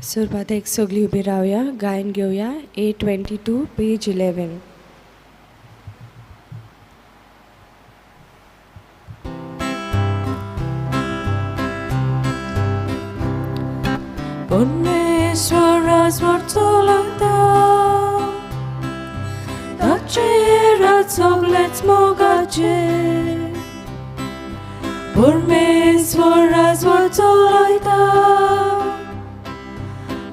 सुरवातीक सगळीं उबी रावया, गायन घेवया. 822 पेज 11. परमेश्वरा zwartolata Daciera soglec mogacie परमेश्वरा zwartolata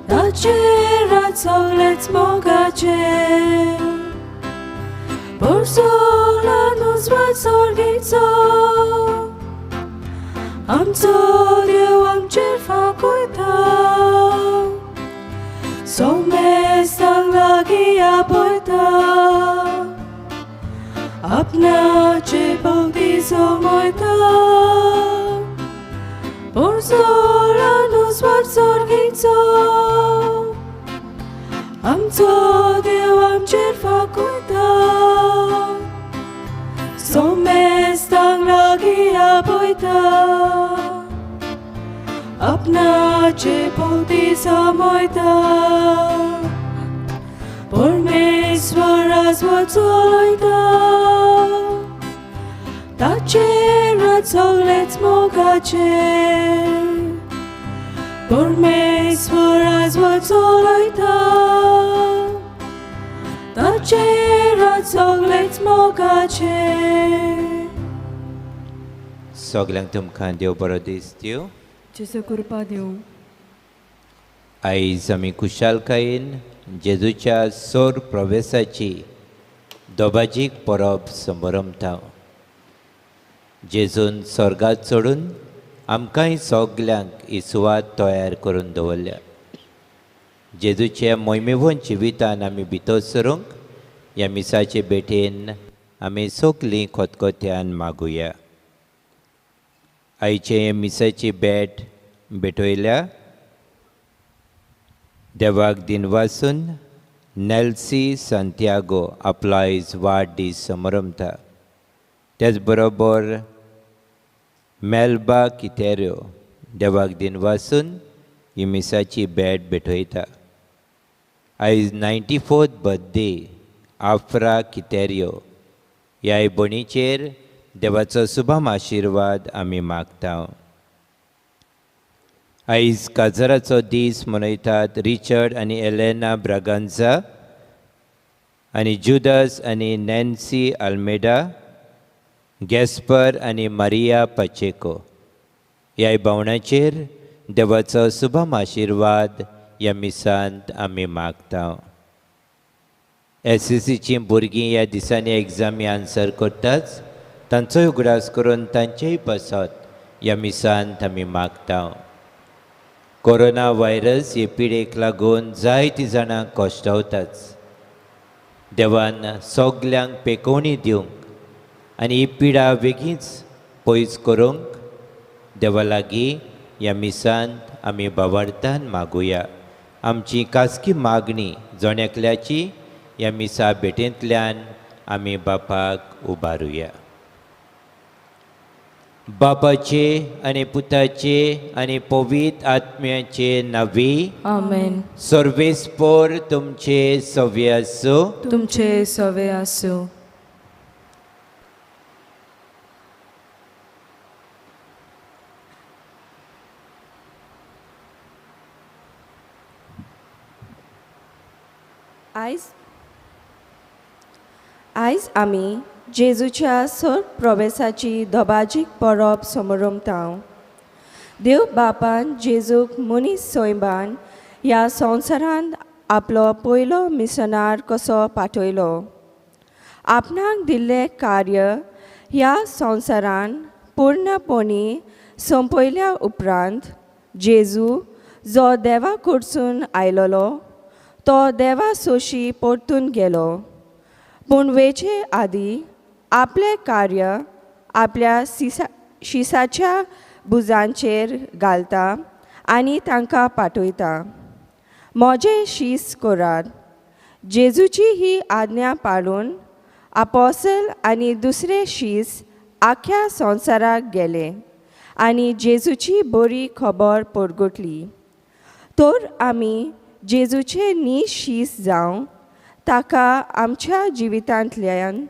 Daciera soglec mogacie Porzola nos zwartolgico Amco Dio amcer faculta Some sang lagi apoita Apna ce bauti somoita Porzola nos varsorgico Amco Dio amcer faculta Some sang lagi apoita Apna ce poti samoita परमेश्वरा zwartolata Daciera soglec mogacie परमेश्वरा zwartolata Daciera soglec mogacie सगळ्यांक तुमकां देव बरो दीस दिवं. जेजू कृपा दिवं. आयज आमी खुशालकायेन जेजूच्या सोर प्रवेशाची दोबाजीक परब समारंभता. जेजून स्वर्गात चडून आमकांय सगल्यांक ही सुवात तयार करून दवरल्या. जेजूच्या मोहिमेवंत जिवितान आमी भितर सरूंक ह्या मिसाचे भेटेन आमी सगलीं खतखत्यान मागुया. आयचे हे मिसाची भेटयल्या देवाक दिनवासून नेल्सी सांतियागो आपलो आयज वाडदीस समारंभता. त्याच बरोबर मेल्बा कितेऱ्यो देवाक दिनवासून ही मिसाची भेटयता. आयज 94th बर्थडे आफ्रा कितेऱ्यो ह्या भणीचेर देवाचो शुभम आशिर्वाद आमी मागता. आयज काजराचो दीस मनयतात रिचर्ड आनी एलेना ब्रागांझा आनी जुदास आनी नॅन्सी आल्मेडा, गॅस्पर आनी मारिया पाचेको ह्या भावणाचेर देवाचो शुभम आशिर्वाद ह्या मिसांत आमी मागता. SCCची भुरगीं ह्या दिसांनी एग्जामी आन्सर करतात तांचोय उगडास करून तांचेय बसत ह्या मिसांत आमी मागता. कोरोना व्हायरस हे पिडेक लागून जायतीं जाणां कश्टावतात. देवान सगल्यांक पेकोवणी दिवंक आनी ही पिडा बेगीच पयस करूंक देवा लागीं ह्या मिसांत आमी भावार्थान मागुया. आमची खासगी मागणी जोण्याकल्याची ह्या मिसा भेटेंतल्यान आमी बापाक उबारुया. बापाचे आनी पुताचे आनी पवित्र आत्म्याचे नावी आमेन. सर्वेस्पोर तुमचे सव्य आसूं. तुमचे सवे आसूं. आयज आमी जेजूच्या सोर प्रवेशाची दोबाजीक परब समारंभता. देव बापान जेजूक मनीस सोयबान ह्या संवसारांत आपलो पयलो मिशनार कसो पाठयलो. आपणाक दिल्लें कार्य ह्या संवसारान पूर्णपणी संपयल्या उपरांत जेजू जो देवा कडसून आयलोलो तो देवा सोशी परतून गेलो. पूण वेचे आदीं आपलें कार्य आपल्या शिसाच्या बुजांचेर घालता आनी तांकां पाठयता. म्हजें शीस करात. जेजूची ही आज्ञा पाळून आपोसल आनी दुसरे शीस आख्या संवसाराक गेले आनी जेजूची बरी खबर परगटली. तर आमी जेजूचे नीज शीस जावं ताका आमच्या जिवितांतल्यान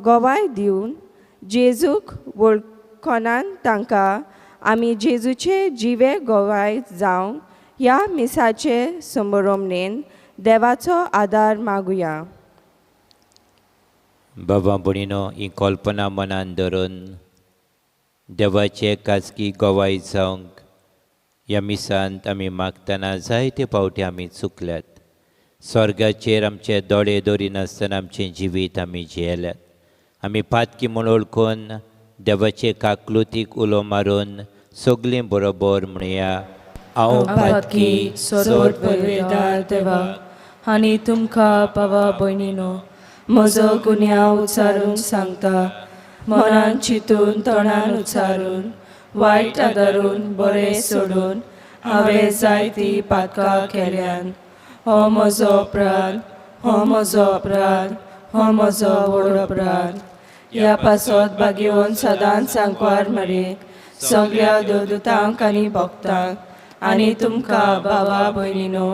गोवाय दिवन जेजूक वळखोनान तांकां आमी जेजूचे जिवे गोवाय जावं ह्या मिसाचे समारंभेन देवाचो आदार मागुया. बाबा भणीनो, ही कल्पना मनान धरून देवाचे खाजगी गोवाय जावंक ह्या मिसांत आमी मागतना जायते फावटी आमी चुकल्यात. स्वर्गाचेर आमचे दोळे दवरिनासतना आमचें जिवीत आमी जियेल्यात. आमी पातकी म्हूण ओळखून देवाचे काकलुतीक उलो मारून सगलीं बरोबर म्हणया, हांव पातकी सोर पदवेदार देवा आनी तुमकां बाबा भयणीनो म्हजो गुन्यांव उच्चारून सांगता. मनान चिंतून तोंडान उच्चारून वायट आदारून बरें सोडून हांवें जायतीं पातकां केल्यान. हो म्हजो अपराध, हो म्हजो अपराध, हो म्हजो व्हड अपराध. ह्या पासत भाग्यवन सदांच सांकवार मरेक सगळ्या देवदूतांक आनी भक्तांक आनी तुमकां बाबा भयणीनो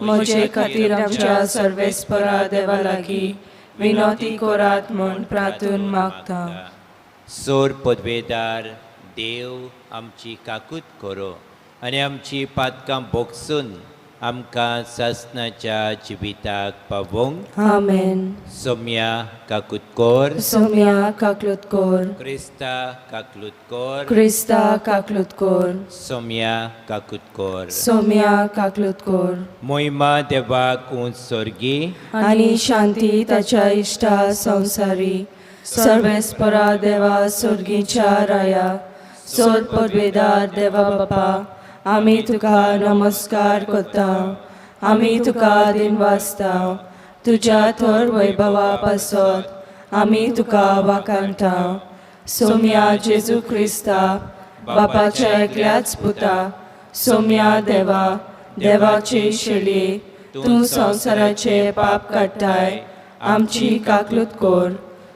म्हजे खातीर आमच्या सर्वेस्परा देवा लागीं विनोती करात म्हूण प्रार्थून मागता. सोर पदवेदार देव आमची काकूत करो आनी आमची पातकां भोगसून आमकां सासणाच्या जिविताक पावोवंक. आमेन. सोम्या काकूत कोर, सोम्या काकलुत कोर, क्रिस्ता काकूत कोर, क्रिस्ता काकलुत कोर, सोम्या काकूत कोर. सोम्या काकलुत कोर. मोहिमा देवाक उंच सोर्गी आनी शांती ताच्या इश्टा संवसारी. सर्वेस्परा देवा सोर्गीच्या राया, सोर पदवेदार देवा बापा, आमी तुका नमस्कार करता. आमी तुका दिनवासता. तुज्या थोर वैभवा पासत आमी तुका वाखाणटा. सोम्या जेजू क्रिस्ता, बापाच्या एकल्याच पुता, सोम्या देवा, देवाची शेळये, तूं संवसाराचे पाप काडटाय, आमची काकलूत कोर.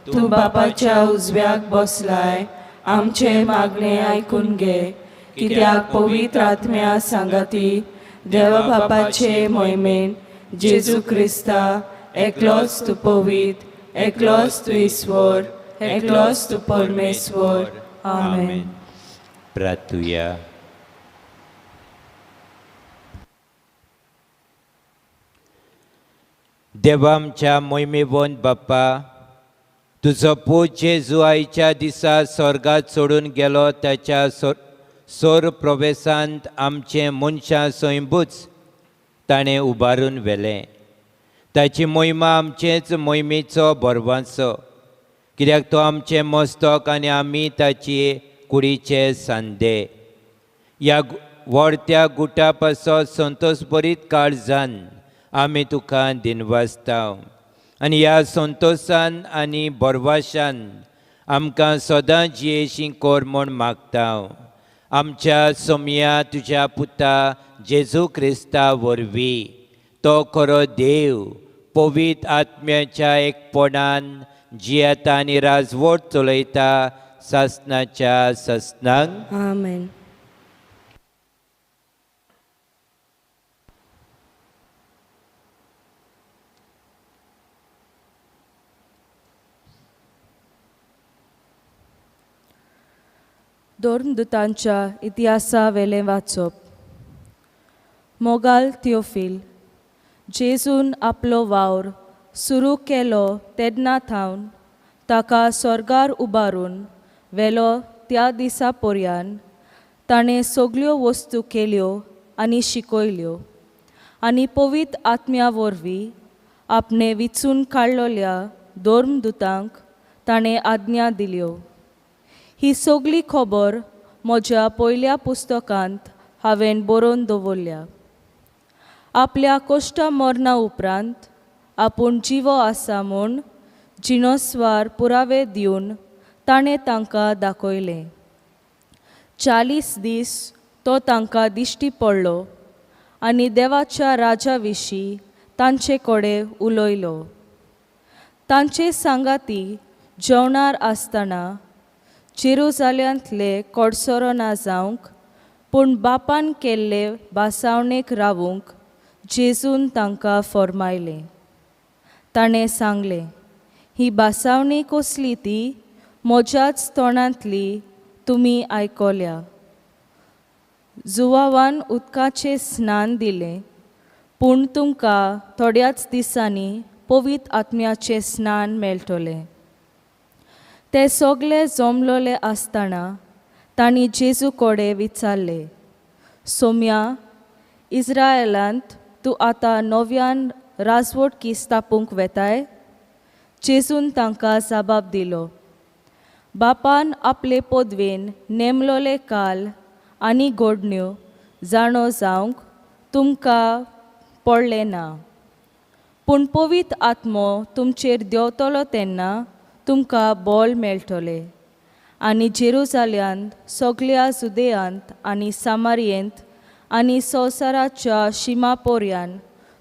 तूं बापाच्या उजव्याक बसलाय, आमचे मागणे आयकून घे. कित्याक पवित्र आत्म्या सांगाती देवा बापाचे मोहिमेन जेजू क्रिस्ता एकलोच तूं पवित्र, एकलोच तूं ईश्वर, एकलोच तूं परमेश्वर. आमेन. प्रार्थुया. देवा आमच्या मोहिमेवंत बाप्पा, तुजो पूत जेजू आयच्या दिसा स्वर्गात सोडून गेलो ताच्या सोर प्रवेशांत आमचे मनशां स्वयंभूच ताणें उबारून व्हेलें. ताची मोहिमा आमचेच मोहिमेचो भरवंसो, कित्याक तो आमचें मस्तक आनी आमी ताची कुडीचे सांदे. ह्या व्हडत्या गुटा पासत संतोश भरीत काळजान आमी तुका दिनवासता आनी ह्या संतोशान आनी बरवाशान आमकां सदां जियेशीं कोर म्हूण मागता. आमच्या सोम्या तुज्या पुता जेजू क्रिस्ता वरवीं तो खरो देव पवित्र आत्म्याच्या एकपणान जियेता आनी राजवट चलयता सासणाच्या ससनांक. आमेन. दोर्मदूतांच्या इतिहासा वेले वाचप. मोगाल थियोफील, जेजून आपलो वावर सुरू केलो तेन्ना थावन ताका स्वर्गार उबारून वेलो त्या दिसा पर्यान ताणें सगल्यो वस्तू केल्यो आनी शिकयल्यो आनी पवित्र आत्म्या वरवीं आपणे विचून काडलेल्या दोर्मदूतांक ताणें आज्ञा दिल्यो. ही सगळी खबर म्हज्या पयल्या पुस्तकांत हांवें बरोवन दवरल्या. आपल्या कश्टा मरणा उपरांत आपूण जिवो आसा म्हूण जिणोस्वार पुरावे दिवन ताणें तांकां दाखयलें. 40 दीस तो तांकां दिश्टी पडलो आनी देवाच्या राजा विशीं तांचे कडेन उलयलो. तांचे सांगाती जेवणार आसतना जेरुजाल्यांतले कोडसरो ना जावंक पूण बापान केल्ले बासावणेक रावूंक जेजून तांकां फॉर्मायलें. ताणें सांगलें, ही बासावणी कसली ती म्हज्याच तोंडांतली तुमी आयकल्या. जुवावान उदकाचें स्नान दिलें, पूण तुमकां थोड्याच दिसांनी पवित्र आत्म्याचें स्नान मेळटलें. ते सगळे जमलोले आसतना तांणी जेजू कडेन विचारलें, सोम्या, इस्रायेलांत तूं आतां नव्यान राजवट स्थापूंक वेताय? जेजून तांकां जापाप दिलो, बापान आपले पदवेन नेमलोले काल आनी घडण्यो जाणो जावंक तुमकां पडलें ना. पूण पवित्र आत्मो तुमचेर देंवतलो तेन्ना तुमकां बळ मेळटलें आनी जेरुसालेमांत सगळ्या जुदेयांत आनी सामारियेंत आनी संवसाराच्या शिमापोर्यान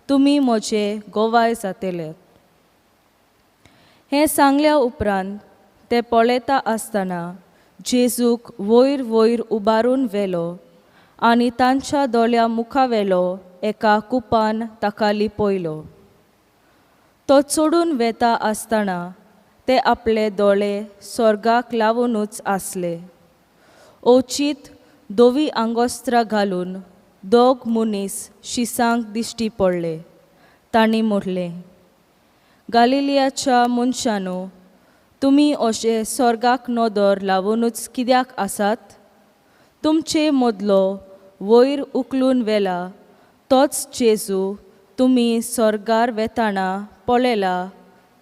तुमी म्हजे गोवाय जातले. हें सांगल्या उपरांत ते पळयता आसतना जेजूक वयर वयर उबारून व्हेलो आनी तांच्या दोळ्या मुखावेलो एका कुपान ताका लिपयलो. तो चडून वेता आसतना ते आपले दोळे स्वर्गाक लावूनच आसले. ओचीत दोवी आंगोस्त्रां घालून दोग मनीस शिसांक दिश्टी पडले. तांणी म्हणलें, गालिलियाच्या मनशांनो, तुमी अशे स्वर्गाक नदर लावूनच कित्याक आसात? तुमचे मदलो वयर उखलून व्हेला तोच जेजू तुमी स्वर्गार वेताना पळयला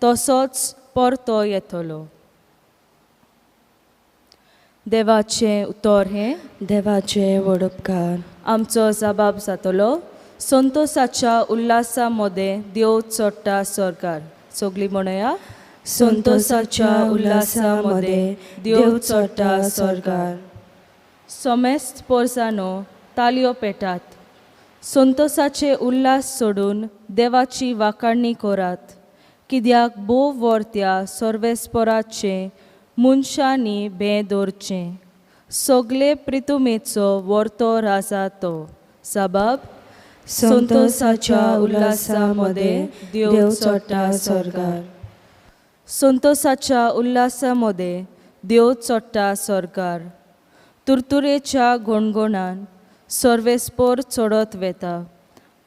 तसोच परतो येतलो. देवाचें उतर हें देवाचे वडपकार. आमचो जबाब जातलो, संतोसाच्या उल्हासा मदें देव चडटा स्वर्गार. सगळीं म्हणया, संतोषाच्या उल्हासामध्ये देव चडटा स्वर्गार. सोमेस्त पोरसानो तालयो पेटात. संतोसाचे उल्हास सोडून देवाची वाखाणणी करात, कित्याक बोव वर्त्या सर्वेस्पराचें मनशांनी भें दवरचें. सगळे प्रितुमेचो वर्तो राजा तो. जबाब, संतोषाच्या उल्हासामध्ये देव चडटा स्वर्गार. संतोसाच्या उल्हासामध्ये देव चडटा स्वर्गार. तुरतुरेच्या घोणघोणान सर्वेस्पोर चडत वेता.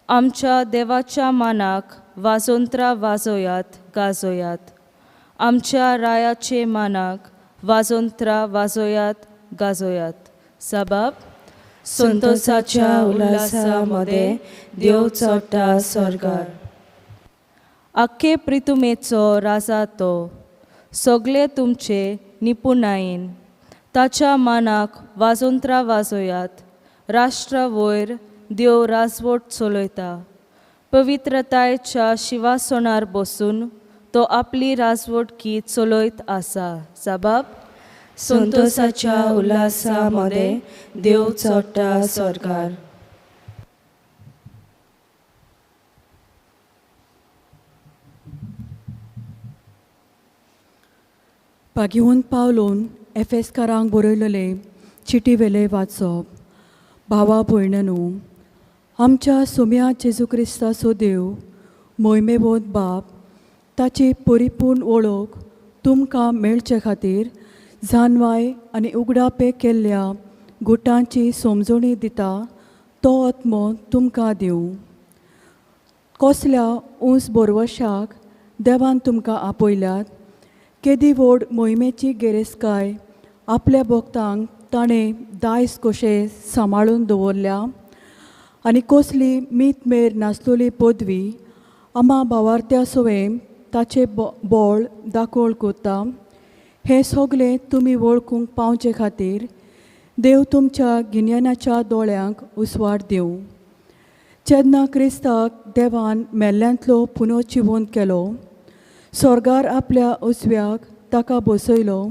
आमच्या देवाच्या मानाक वाजोंत्रां वाजोयात, गाजोयात. आमच्या रायाचे मानाक वाजोंत्रां वाजोयात, गाजोयात. जबाब, संतोषाच्या उल्हासामध्ये देव चडटा स्वर्गार. आख्खे प्रितुमेचो राजा तो. सगळे तुमचे निपुणायेन ताच्या मानाक वाजोंत्रां वाजोयात. राष्ट्रा वयर देव राजवट चलयता. पवित्रतायेच्या शिवासोणार बसून तो आपली राजवटकी चलयत आसा. जबाब, संतोषाच्या उल्हासामध्ये देव चडटा स्वर्गार. पागिवून पावलून एफेसकारांक बरयलेले चिटी वेले वाचप. भावा भयणनो, आमच्या सोम्या जेजू क्रिस्ताचो देव, मोहिमेबोध बाप, ताची परिपूर्ण वळख तुमकां मेळचे खातीर जानवाय आनी उगडापे केल्ल्या गुटांची समजणी दिता तो आत्मो तुमकां दिवं. कसल्या उंच बरवशाक देवान तुमकां आपयल्यात. केदी व्हड मोहिमेची गेरेसकाय आपल्या भक्तांक ताणें दायज कशें सांबाळून दवरल्या आनी कसली मीत मेर नासलोली पदवी आमा भावार्थ्या सवें ताचे बळ दाखोळ कोत्ता. हें सगलें तुमी वळखूंक पावचे खातीर देव तुमच्या गिन्यानाच्या दोळ्यांक उसवाड दिवं. जेन्ना क्रिस्ताक देवान मेल्ल्यांतलो पुनर्जिवंत केलो, स्वर्गार आपल्या उजव्याक ताका बसयलो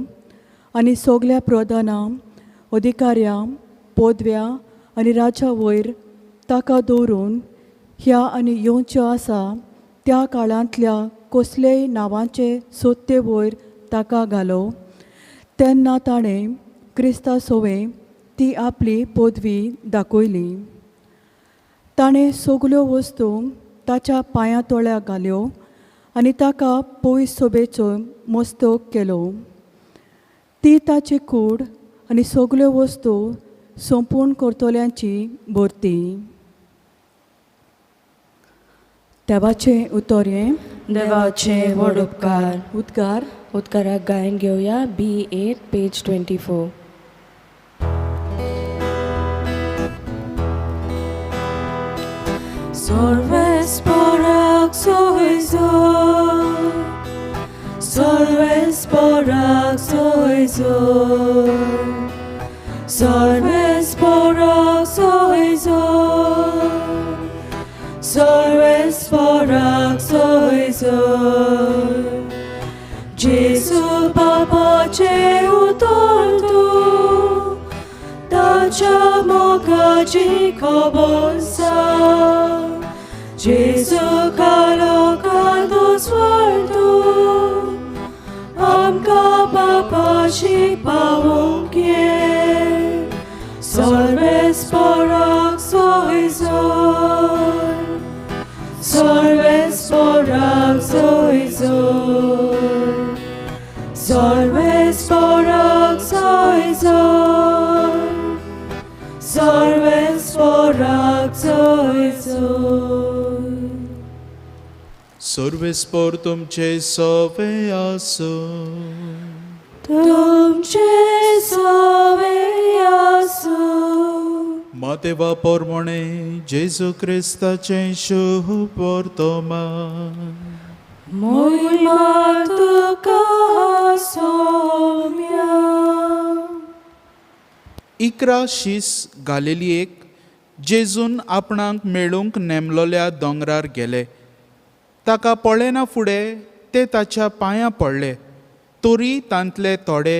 आनी सगल्या प्रधानां, अधिकाऱ्यां, पदव्या आनी राजा वयर ताका दवरून ह्या आनी येवच्यो आसा त्या काळांतल्या कसलेय नांवांचे सोत्ते वयर ताका घालो. तेन्ना ताणें क्रिस्ता सोवें ती आपली पदवी दाखयली. ताणें सगल्यो वस्तू ताच्या पांया तळ्याक घाल्यो आनी ताका पयस सोबेचो मस्तक केलो. ती ताची कूड आनी सगल्यो वस्तू संपूर्ण करतल्यांची भरती. देवाचें उतर हें. देवाचे व्हड उपकार. उद्गार. उद्गाराक गायन घेवया B8 page 24. Sorvesporak soizor, Sorvesporak soizor, Sorvesporak soizor, Sorvesporak soizor. Jesu papace utortu, tacia mogaci kobonsa. Jesu kalokato swarto, amka papaci pawonkier. Sorvesporak soizor, Sorvesporak soizor, Sorvesporak soizor, Sorvesporak soizor. सर्वेस्पोर तुमचे सवे आसो. तुमचे सवे आसो. मातेवा पोरमोणे जेजू क्रिस्ताचे शुभ वर्तमान. Moima tuka somya. इकरा शीस गालिलियेक जेजून आपणाक मेळूंक नेमलोल्या दोंगरार गेले. ताका पळेना फुडें ते ताच्या पांयां पडले, तोरी तांतले थोडे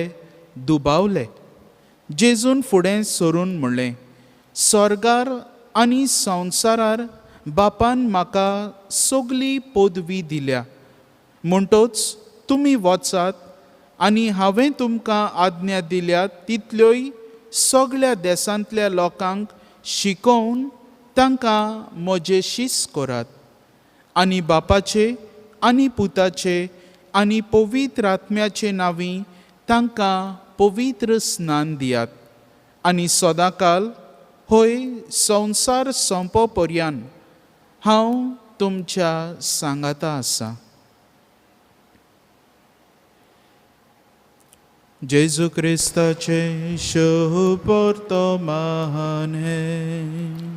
दुबावले. जेजून फुडें सरून म्हणलें, स्वर्गार आनी संवसारार बापान म्हाका सगली पदवी दिल्या. म्हणटोच तुमी वचात आनी हांवें तुमकां आज्ञा दिल्या तितल्योय सगळ्या देशांतल्या लोकांक शिकोवन तांकां म्हजे शिस करात. आनी बापाचे आनी पुताचे आनी पवित्र आत्म्याचे नांवी तांकां पवित्र स्नान दियात. आनी सदांकाल होय संवसार सोंपो पर्यंत हांव तुमच्या सांगाता आसा. जेजू क्रिस्ताचे शुभ वर्तमान हें.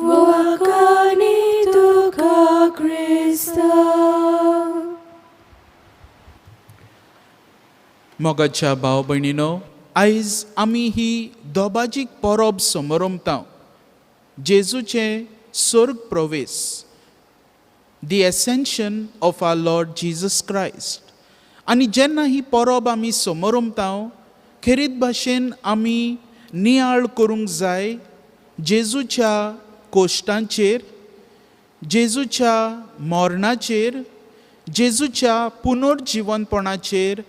Wakani tuka Krista. मोगाच्या भाव भयणीनो, आयज आमी ही दोबाजीक परब समोरमतांव. जेजूचे स्वर्ग प्रवेश, the ascension of our Lord Jesus Christ. आनी जेन्ना ही परब आमी समोरमतांव, खेरीत भाशेन आमी नियाळ करूंक जाय जेजूच्या कोश्टांचेर, जेजूच्या मरणाचेर, जेजूच्या पुनर्जिवनपणाचेर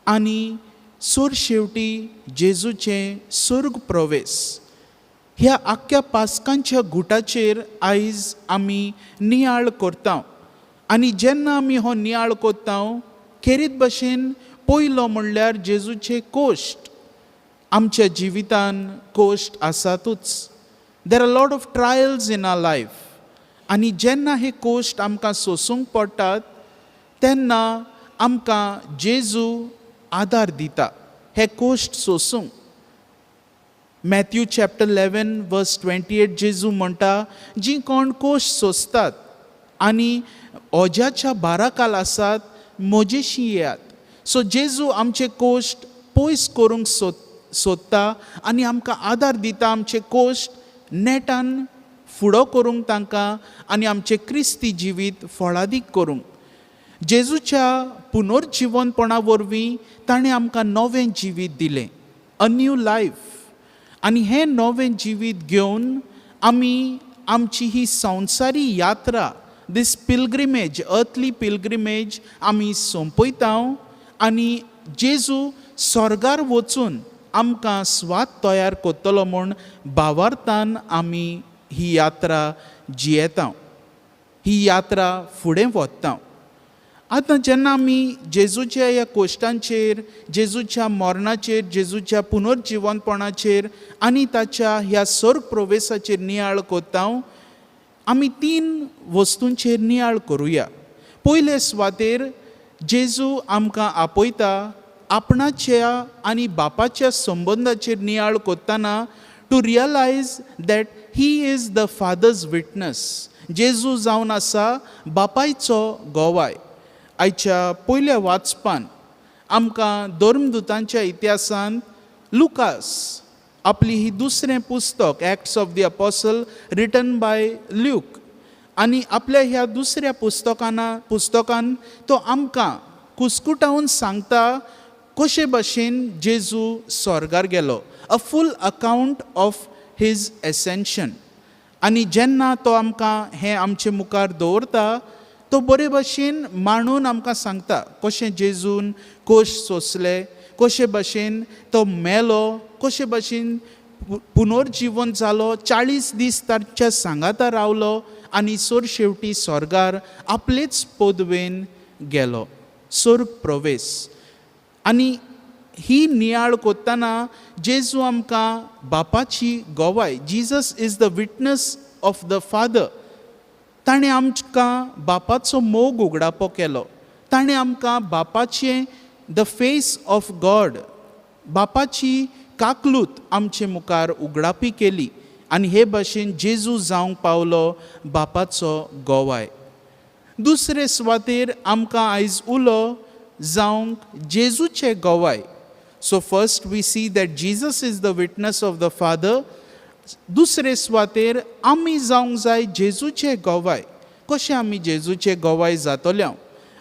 आनी सुरशेवटी जेजूचे स्वर्ग प्रवेश ह्या आख्या पासकांच्या गुटाचेर आयज आमी नियाळ करता. आनी जेन्ना आमी हो नियाळ करता, खेरीत भाशेन पयलो म्हणल्यार जेजूचे कोश्ट. आमच्या जिवितान कोश्ट आसातूच. There are lot of trials in our life. आनी जेन्ना हे कोश्ट आमकां सोसूंक पडटात तेन्ना आमकां जेजू आदार दिता हे कोश्ट सोसूंक. मॅथ्यू चॅप्टर 11 वर्स 28 जेजू म्हणटा, जी कोण कोश्ट सोंसतात आनी ओज्याच्या बाराकाल आसात म्हजेशी येयात. सो जेजू आमचे कोश्ट पयस करूंक सोदता आनी आमकां आदार दिता आमचे कोश्ट नेटान फुडो करूंक तांकां आनी आमचें क्रिस्ती जिवीत फळादीक करूंक. जेजूच्या पुनर्जिवनपणा वरवीं ताणें आमकां नवें जिवीत दिलें, अ न्यू लायफ. आनी हें नवें जिवीत घेवन आमी आमची ही संवसारी यात्रा, दीस पिलग्रिमेज, अर्थली पिलग्रिमेज आमी सोंपयता. आनी जेजू स्वर्गार वचून आमकां स्वाद तयार करतलो म्हूण भावार्थान आमी ही यात्रा जियेता, ही यात्रा फुडें व्हरता. आतां जेन्ना आमी जेजूच्या ह्या कोश्टांचेर, जेजूच्या मरणाचेर, जेजूच्या पुनर्जिवनपणाचेर आनी ताच्या ह्या स्वर्ग प्रवेशाचेर नियाळ कोत्ता, आमी 3 वस्तूंचेर नियाळ करुया. पयले सुवातेर जेजू आमकां आपयता आपणाच्या आनी बापाच्या संबंदाचेर नियाळ कोत्ताना to realise that he is the father's witness. जेजू जावन आसा बापायचो गोवाय. आयच्या पयल्या वाचपान आमकां धर्मदुतांच्या इतिहासांत लुकास आपली ही दुसरें पुस्तक acts of the apostle written by Luke, आनी आपल्या ह्या दुसऱ्या पुस्तकान तो आमकां कुस्कुटावून सांगता कशे भाशेन जेजू स्वर्गार गेलो, अ फूल अकावंट ऑफ हीज एसेन्शन. आनी जेन्ना तो आमकां हें आमचे मुखार दवरता, तो बरे भाशेन मांडून आमकां सांगता कशें जेजून कोश सोंसले, कशे भाशेन तो मेलो, कशे भाशेन पुनर्जीवन जालो, 40 दीस ताच्या सांगाता रावलो आनी शेवटी स्वर्गार आपलेच पदवेन गेलो, स्वर्ग प्रवेश. आनी ही नियाळ कोत्ताना जेजू आमकां बापाची गोवाय, Jesus is the witness of the father. ताणें आमकां बापाचो मोग उगडापो केलो, ताणें आमकां बापाचें द फेस ऑफ गॉड, बापाची काकलूत आमचे मुखार उगडापी केली, आनी हे भाशेन जेजू जावंक पावलो बापाचो गोवाय. दुसरे सुवातेर आमकां आयज उलो जावंक जेजूचे गोवाय. So first we see that Jesus is the witness of the father. दुसरे सुवातेर आमी जावंक जाय जेजूचे गोवाय. कशें आमी जेजूचे गोवाय जातले?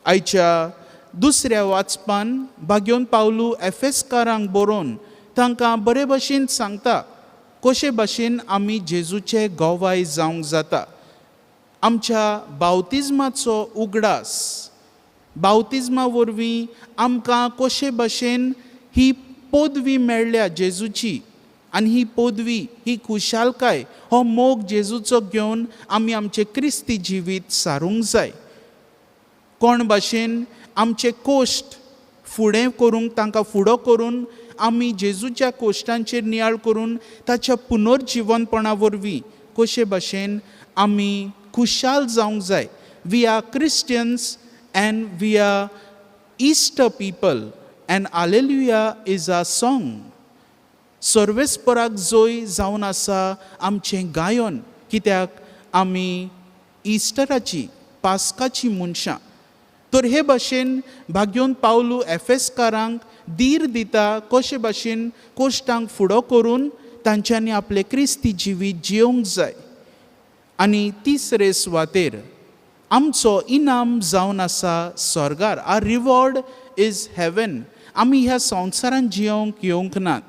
आयच्या दुसऱ्या वाचपान भाग्योन पावलू एफेसकारांक बरोवन तांकां बरे भाशेन सांगता कशे भाशेन आमी जेजूचे गोवाय जावंक जाता. आमच्या बावतिजमाचो उगडास, बावतिजमा वरवीं आमकां कशे भाशेन ही पदवी मेळ्ळ्या जेजूची, आनी ही पदवी, ही खुशालकाय, हो मोग जेजूचो घेवन आमी आमचें क्रिस्ती जिवीत सारूंक जाय. कोण भाशेन आमचे कोश्ट फुडें करूंक, तांकां फुडो करून आमी जेजूच्या कोश्टांचेर नियाळ करून ताच्या पुनर्जिवनपणा वरवीं कशे भाशेन आमी खुशाल जावंक जाय. We are Christians and we are Easter people and Alleluia is our song. सर्वेस्पराक जोय जावन आसा आमचें गायन, कित्याक आमी इस्टराची, पास्काची मनशां. तर हे भाशेन भाग्योन पावलू एफेसकारांक धीर दिता कशे भाशेन कोश्टांक फुडो करून तांच्यांनी आपलें क्रिस्ती जिवीत जियोंक जाय. आनी तिसरे सुवातेर आमचो इनाम जावन आसा स्वर्गार. Our reward is heaven. आमी ह्या संवसारान जियोंक येवंक नात.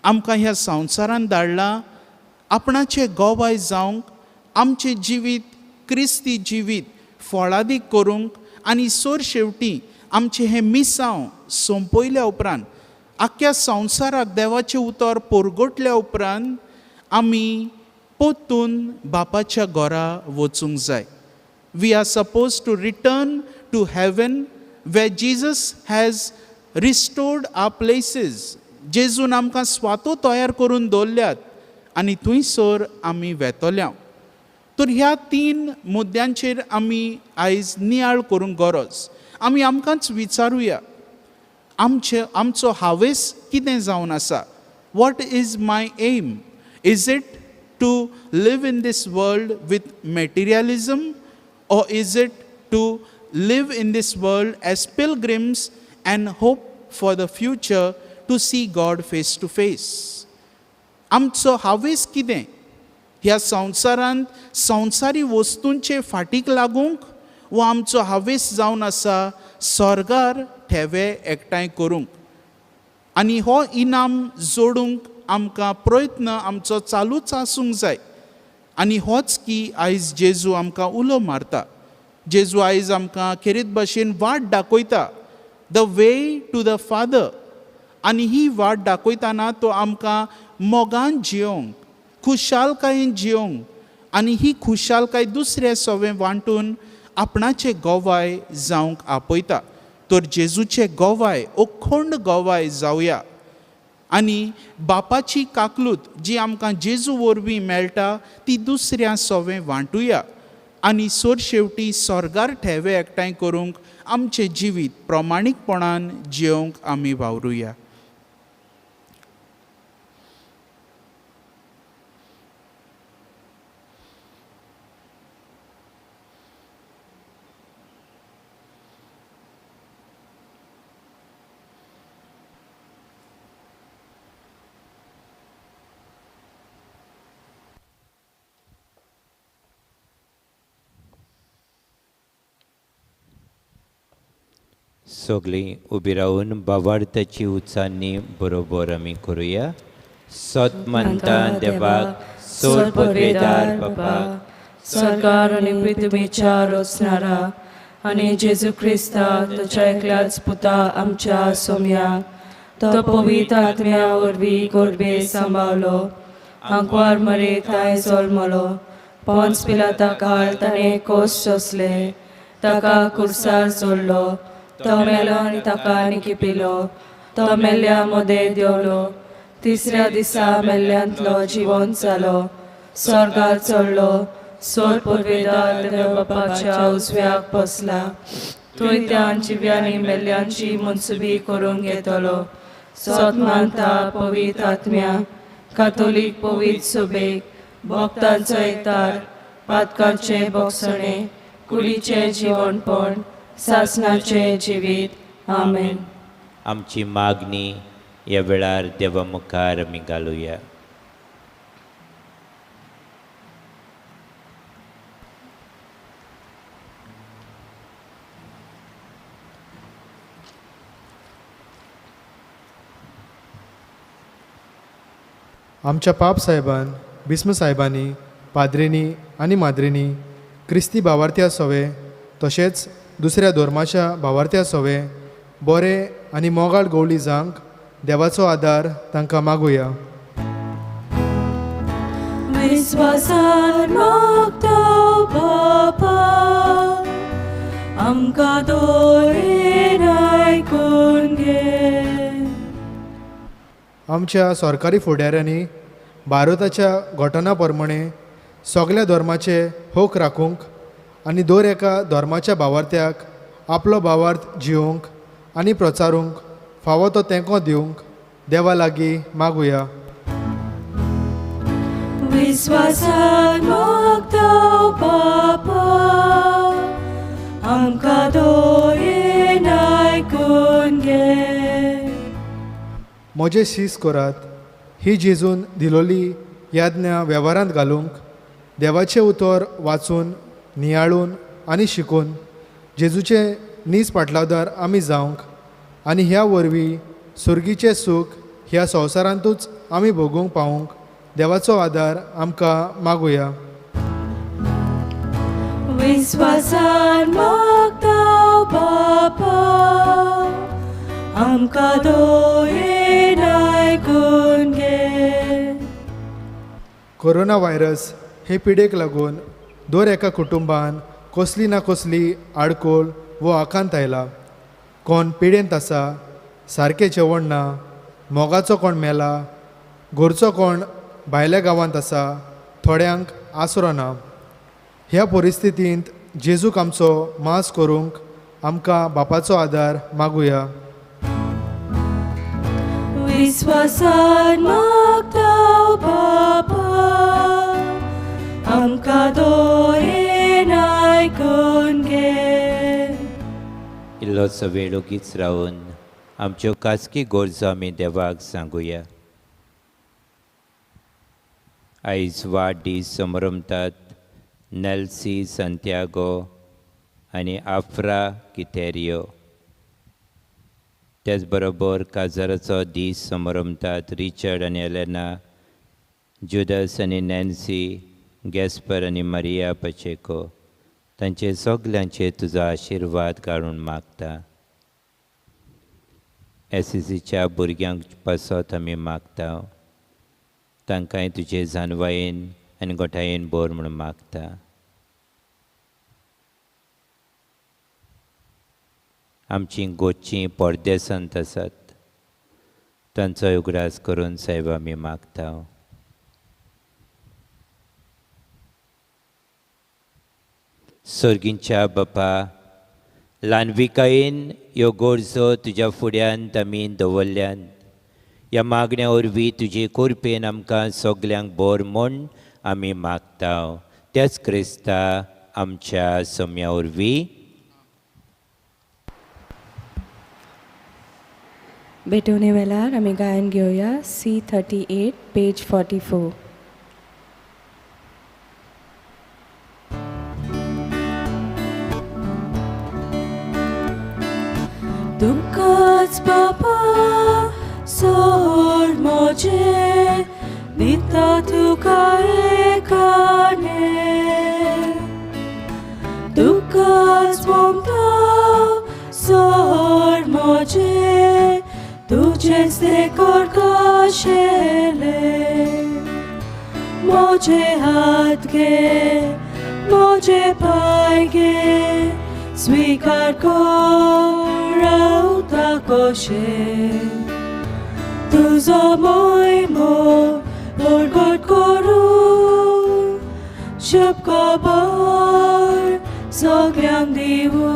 आमकां ह्या संवसारान धाडलां आपणाचें गोवाय जावंक, आमचें जिवीत, क्रिस्ती जिवीत फळादीक करूंक, आनी शेवटी आमचें हें मिसांव सोंपयल्या उपरांत, आख्या संवसाराक देवाचें उतर परगटल्या उपरांत आमी परतून बापाच्या घरा वचूंक जाय. We are supposed to return to heaven where Jesus has restored our places. जेजून आमकां स्वातो तयार करून दवरल्यात आनी थंयसर आमी वेतोल्या. तर ह्या 3 मुद्द्यांचेर आमी आयज नियाळ करूंक गरज. आमी आमकांच विचारुया, आमचो हावेस कितें जावन आसा? What is my aim? Is it to live in this world with materialism, or is it to live in this world as pilgrims and hope for the future to see God face to face? आमचो हावेस कितें? ह्या संवसारांत संवसारी वस्तूंचे फाटीक लागूंक, वो आमचो हावेस जावन आसा स्वर्गार ठेवे एकठांय करूंक. आनी हो इनाम जोडूंक आमकां प्रयत्न आमचो चालूच आसूंक जाय. आनी होच की आयज जेजू आमकां उलो मारता. जेजू आयज आमकां खेरीत भाशेन वाट दाखयता, the way to the father. आनी ही वाट दाखयतना तो आमकां मोगान जियोंक खुशालकायेन जियोंक आनी ही खुशालकाय दुसऱ्या सोवें वांटून आपणाचें गोवाय जावंक आपयता. तर जेजूचें गोवाय अखंड गोवाय जावया आनी बापाची काकलूत जी आमकां जेजू वरवीं मेळटा ती दुसऱ्या सोवें वांटुया आनी सरशेवटी स्वर्गार ठेवे एकठांय करूंक आमचें जिवीत प्रमाणीकपणान जियोंक आमी वावरुया. सगळीं उबी रावून बावार्थाची उचांनी बरोबर आमी करुया. सत म्हणटा देवाक सोड पदवेदार बाबा, सरकार आनी पृथ्वीच्या रचणारा आनी जेजू क्रिस्ता तुज्या एकल्याच पुता आमच्या सोम्याक तो पवित्र आत्म्या वरवीं गोडबे सांबाळलो, आंकवार मरे ताय जल्मलो, पोंस पिलाता काळ ताणें कोस सोंसले, ताका कुर्सार सोडलो, तो मेलो आनी ताका निकिपिलो, तो मेल्ल्या मदें देवलो, तिसऱ्या दिसा मेल्ल्यांतलो जिवंत जालो, स्वर्गार चडलो, सोड पदवेदार देव बापाच्या उजव्याक बसला, थंय त्या जिव्यांनी मेल्ल्यांची मनसुबी करूंक येतलो. सत मानता पवित्र आत्म्या, कातोलीक पवित्र सभेक, भक्तांचो एकतार, पातकांचे बोगसणे, कुडीचें जिवणपण, सासणाचें जिवीत. आमेन. आमची मागणी ह्या वेळार देवा मुखार आमी घालुया. आमच्या पाप साहेबान, बिस्म साहेबांनी, पाद्रेनी आनी माद्रेनी क्रिस्ती भावार्थ्या सोवे तशेंच दुसऱ्या धर्माच्या भावार्थ्या सोवे बरे आनी मोगाळ गवळी जावंक देवाचो आदार तांकां मागुया. विस्वासान मागता बापा, आमकां दोळेन आयकून घे. आमच्या सरकारी फुडाऱ्यांनी भारताच्या घटना प्रमाणे सगळ्या धर्माचे होक राखूंक आनी दर एका धर्माच्या भावार्थ्याक आपलो भावार्थ जिवंक आनी प्रचारूंक फावो तो तेंको दिवंक देवा लागीं मागुया. विस्वासान मागता बापा, आमकां दोळेन आयकून घे. म्हजें शीस करात. ही जेजून दिलोली याज्ञा वेव्हारांत घालूंक देवाचें उतर वाचून नियाळून आनी शिकून जेजूचे नीज पाटलावदार आमी जावंक आनी ह्या वरवीं सुर्गीचें सूख ह्या संवसारांतूच आमी भोगूंक पावूंक देवाचो आदार आमकां मागुया. विस्वासान मागता बापा, आमकां दोळेन आयकून घे. कोरोना व्हायरस हे पिडेक लागून दर एका कुटुंबान कसली ना कसली आडकोळ वो आकांत आयला. कोण पिडेंत आसा, सारकें जेवण ना, मोगाचो कोण मेला, घरचो कोण भायल्या गांवांत आसा, थोड्यांक आसरो ना. ह्या परिस्थितींत जेजूक आमचो मास करूंक आमकां बापाचो आदार मागुया. विस्वासान मागता बापा, आमकां दोळेन आयकून घे. इल्लोसो वेळ ओगीच रावन आमच्यो खासगी गरजो आमी देवाक सांगुया. आयज वाडदीस समारंभात नेल्सी सांतियागो आनी आफ्रा कितेरियो, त्याच बरोबर काजाराचो दीस समारंभात रिचर्ड आनी एलेना, जुदस आनी नॅन्सी, गॅस्पर आनी मारिया पचेको, तांचे सगल्यांचे तुजो आशिर्वाद काडून मागता. SCCच्या भुरग्यांक पासत आमी मागता. तांकांय तुजे जानवायेन आनी गोठायेन बोर म्हणून मागता. आमची गोडचीं परदेसांत आसात, तांचोय उगडास करून साहेब आमी मागता. सर्गींच्या बापा, ल्हानविकायेन ह्यो गरजो तुज्या फुड्यांत आमी दवरल्यान ह्या मागण्या वरवीं तुजे कोरपेन आमकां सगल्यांक बोर म्हूण आमी मागता. त्याच क्रिस्ता आमच्या सोम्या वरवीं. भेटवणे वेळार आमी गायन घेवया C38 पेज 44. तुकाच बापा सोड मोजे दिता तुका एकाने. तुकाच ममता सोड मोजे तुझेच ते कोरकाशेले. मोजे हात घे मोजे पाय घे स्वीकार रावता कोशे. तुझो मोयमो बोरगोट करू शुभ खबर सगळ्यांक दिवू.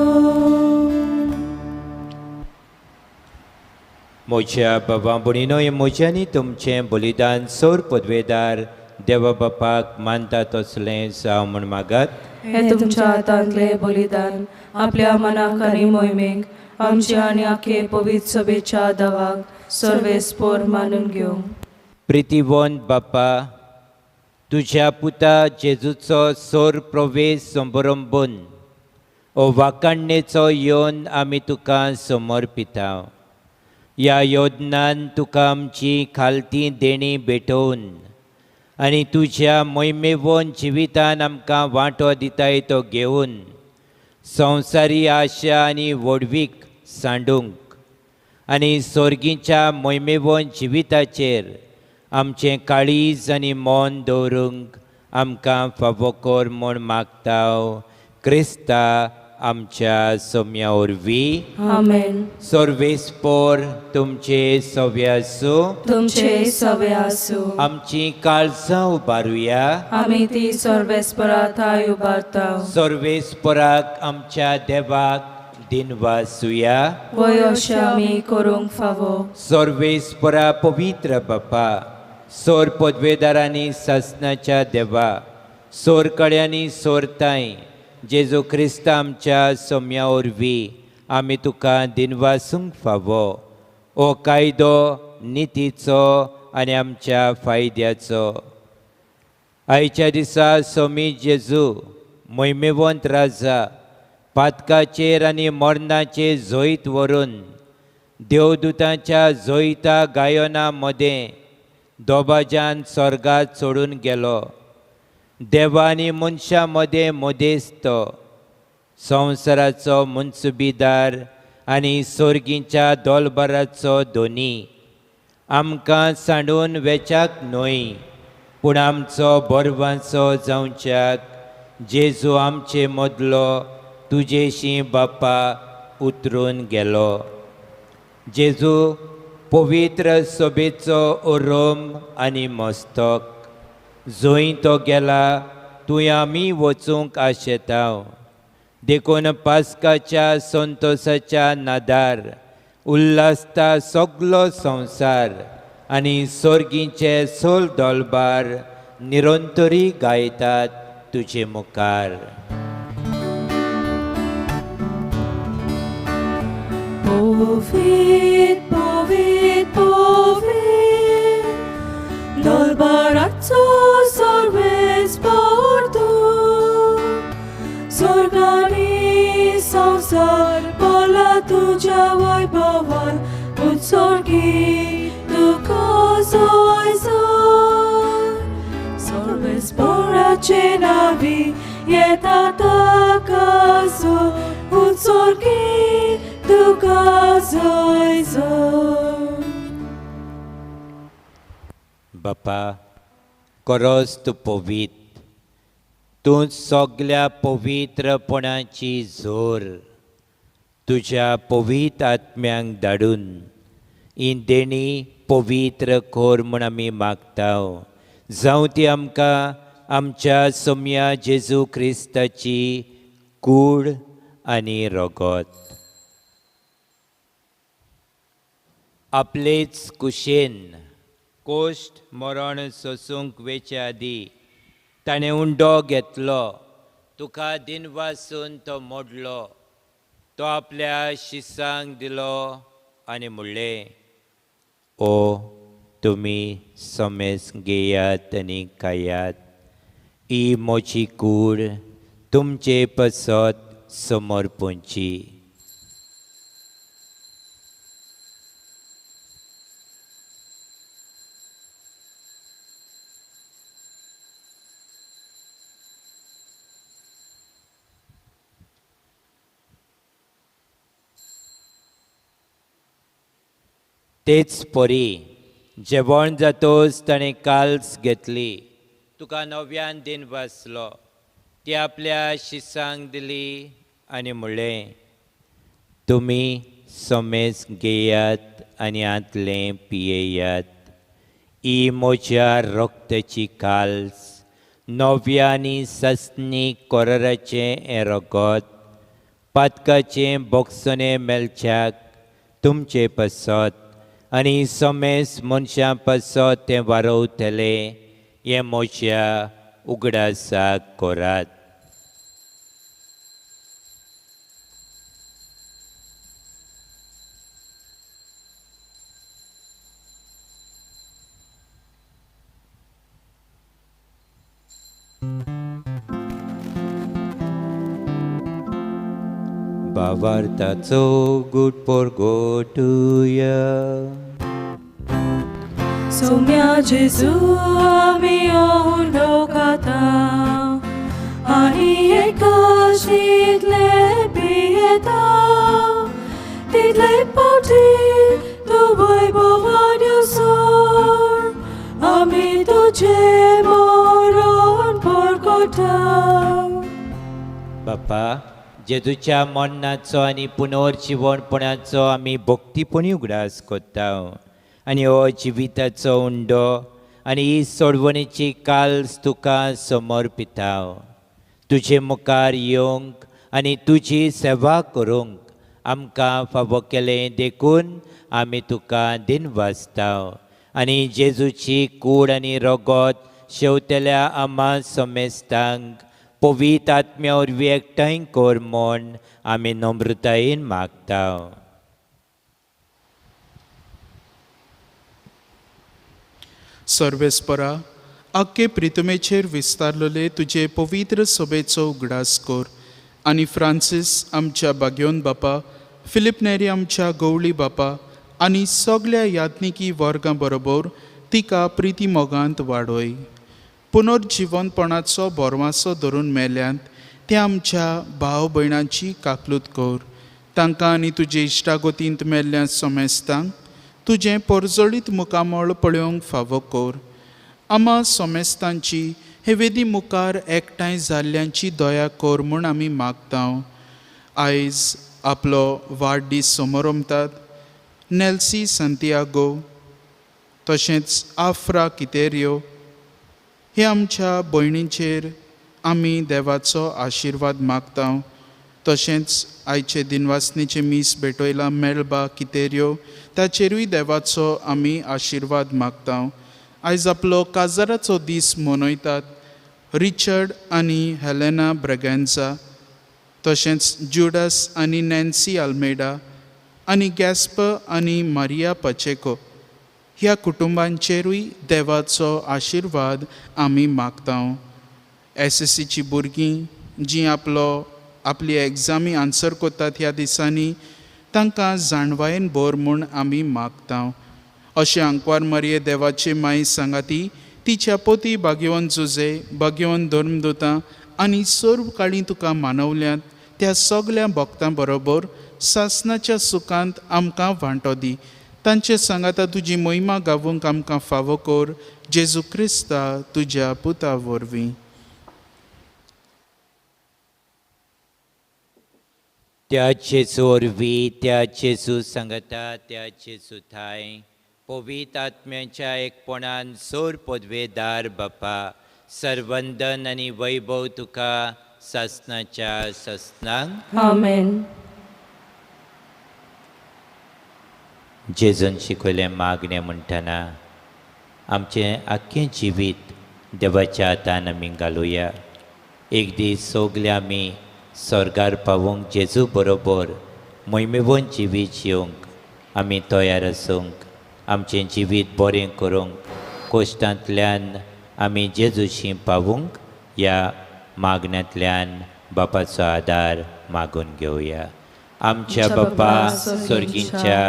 म्हज्या बाबा भणीनो, हे म्हज्यानी तुमचें बलिदान सोर पदवेदार देवा बापाक मानता तसलें जावं म्हूण मागात. हे तुमच्या हातांतले बलिदान आपल्या मनाक आनी मोहिमेक आमच्या आनी आखे पवित्र सभेच्या दवाक सर्वेस्पोर मानून घेवं. प्रितीवंत बापा, तुज्या पुता जेजूचो सोर प्रवेश समारंभून ओ वाकाणणेचो येवन आमी तुका समर्पिता. ह्या योजनान तुका आमची खालती देणी भेटोवन आनी तुज्या मोहिमेवंत जिवितान आमकां वांटो दिताय तो घेवन संवसारी आशा आनी वडवीक सांडूंक आनी सोर्गीच्या मोहिमेवंत जिविताचेर आमचें काळीज आनी मोन दवरूंक आमकां फावो कर म्हूण मागता. क्रिस्ता आमच्या सोम्या वरवीं. आमेन. सर्वेस्पोर तुमचे सवे आसूं. तुमचे सवे आसूं. आमची काळजां उबारुया. आमी ती सर्वेस्पराताय उबारता. सर्वेस्पराक आमच्या देवाक दिनवासुया. वय अशें आमी करूंक फावो. सर्वेस्परा पवित्र बापा, सोर पदवेदारांनी सासणाच्या देवा, सोर कड्यांनी सोरताय जेजू क्रिस्ता आमच्या सोम्या वरवीं आमी तुका दिनवासूंक फावो. ओ कायदो नितीचो आनी आमच्या फायद्याचो. आयच्या दिसा सोमी जेजू मोहिमेवंत राजा पातकाचेर आनी मरणाचे झोयत व्हरून देवदूतांच्या झोयता गायना मदें दोबाज्यान स्वर्गांत सोडून गेलो. देवा आनी मनशां मदें मदेस्त, संवसाराचो मुन्सुबीदार आनी सोर्गीच्या दोलबाराचो धोनी, आमकां सांडून वेचाक न्हय पूण आमचो बरवांचो जावच्याक जेजू आमचे मदलो तुजेशी बापा उतरून गेलो. जेजू पवित्र सभेचो ओरोम आनी मस्तक. जंय तो गेला थंय आमी वचूंक आशेता. देखून पास्काच्या संतोशाच्या नादार उल्हासता सगलो संवसार आनी सोर्गीचे सोल दोलबार निरंतरी गायतात तुजे मुखार. Povit, povit, povit, dolbaraco सर्वेस्पोर तूं. स्वर्गानी संसार बोला तुझ्या वैभवान उत्सर्गी तुका सोयसो. सर्वेस्पोराचे नावी येता ताका उत्सर्गी तुका जय जय. बापा, खरोच तूं पवित्र. तूं सगळ्या पवित्रपणाची जोर तुज्या पवित्र आत्म्यांक धाडून ही देणी पवित्र खोर म्हूण आमी मागताव. जावं ती आमकां आमच्या सोम्या जेजू क्रिस्ताची कूड आनी रगत. आपलेच कुशेन कोश्ट मरण सोसूंक वेचे आदी ताणें उंडो घेतलो. तुका दिनवासून तो मोडलो. तो आपल्या शिसांक दिलो आनी म्हणलें, ओ तुमी सोमेस घेयात आनी खायात. ही म्हजी कूड तुमचे पसत समोर पोंची. तेच परी जेवण जातोच ताणें काल्स घेतली. तुका नव्यान दिन वाचलो. ती आपल्या शिसांक दिली आनी म्हणलें, तुमी सोमेस घेयात आनी आंतलें पियेयात. ही म्हज्या रक्ताची काल्स, नव्या आनी सस्नी कोराराचें हें रगत, पातकाचें बोगसोने मेलच्याक तुमचे पसत आनी सोमेस मनशां पसत तें वारोवतलें. हें म्हज्या उगडासाक कोरात. भावार्थाचो गूट पोरगोटुया. सोम्या जेजू आमी उंडो खाता आनी एकाच तितले पियेता. तितले पोटी तूं वैभवान सोर. आमी तुजें मरण पोरगोता. बापा, जेजूच्या मरणाचो आनी पुनर्जीवणपणाचो आमी भक्तीपणी उगडास कोत्ता. आनी हो जिविताचो उंडो आनी ही सोडवणेची काल्स तुका समर्पिताव. तुजे मुखार येवंक आनी तुजी सेवा करूंक आमकां फावो केलें देखून आमी तुका दिन वाचताव. आनी जेजूची कूड आनी रगत शेवतल्या आमा सोमेस्तांक पवित्र आत्म्या वरवीं एकठांय कर म्हूण आमी नम्रतायेन मागताव. सर्वेस्परा, आख्खे प्रितमेचेर विस्तारलेले तुजे पवित्र सभेचो उगडास कर. आनी फ्रांसीस आमच्या बागयोन बापा, फिलिप नेरी आमच्या गवळी बापा आनी सगळ्या यात्निकी वर्गां बरोबर तिका प्रिती मोगांत वाडय. पुनर्जीवनपणाचो बोरवासो धरून मेल्यांत त्या आमच्या भाव भयणांची काकलूत कर. तांकां आनी तुजे इश्टागोतींत मेल्ल्या सोमेस्तांक तुजें पोरजोळीत मुखामळ पळोवंक फावो कर. आमा सोमेस्तांची हे वेदी मुखार एकठांय जाल्ल्यांची दया कर म्हूण आमी मागतांव. आयज आपलो वाडदीस समोरमतात नेल्सी सांतियागो तशेंच आफ्रा कितेरियो हे आमच्या भयणींचेर आमी देवाचो आशिर्वाद मागतांव. तशेंच आयचे दिनवासनीचे मीस भेटयला मेळबा कितेरियो ताचेरूय देवाचो आमी आशिर्वाद मागतांव. आयज आपलो काजाराचो दीस मनयतात रिचर्ड आनी हेलेना ब्रेगेन्झा, तशेंच जुडस आनी नॅन्सी आल्मेडा आनी गॅस्पर आनी मारिया पचेको ह्या कुटुंबांचेरूय देवाचो आशिर्वाद आमी मागतांव. SSCची भुरगीं जीं आपली एग्जामी आन्सर कोतात ह्या दिसांनी तांकां जाणवायेन बोर म्हूण आमी मागतांव. अशें आंकवार मारये देवाचे माई सांगाती तिच्या पोती बागयोन जुजे, बागयोन धर्मदूतां आनी सर्व काळी तुका मानवल्यांत त्या सगळ्या भक्तां बरोबर सासणाच्या सुखांत आमकां वांटो दी. तांचे सांगाता तुजी महिमा गावूंक आमकां फावो कर. जेजू क्रिस्ता तुज्या पुता वरवीं. त्या जेजू वरवीं, त्या जेजू सांगता, त्या जेजू थाय पवित आत्म्याच्या एकपणान सोर पदवेदार बापा, सर्वंदन आनी वैभव तुका सासणाच्या ससनांक. आमेन. जेजून शिकयलें मागणें म्हणटना आमचें आख्खें जिवीत देवाच्या हातान आमी घालुया. एक दीस सोगले आमी स्वर्गार पावूंक जेजू बरोबर मोहिमेवंत जिवीत जिवंक आमी तयार आसूंक, आमचें जिवीत बरें करूंक, कोश्टांतल्यान आमी जेजूशी पावूंक ह्या मागण्यांतल्यान बापाचो आदार मागून घेवया. आमच्या बापा स्वर्गीच्या,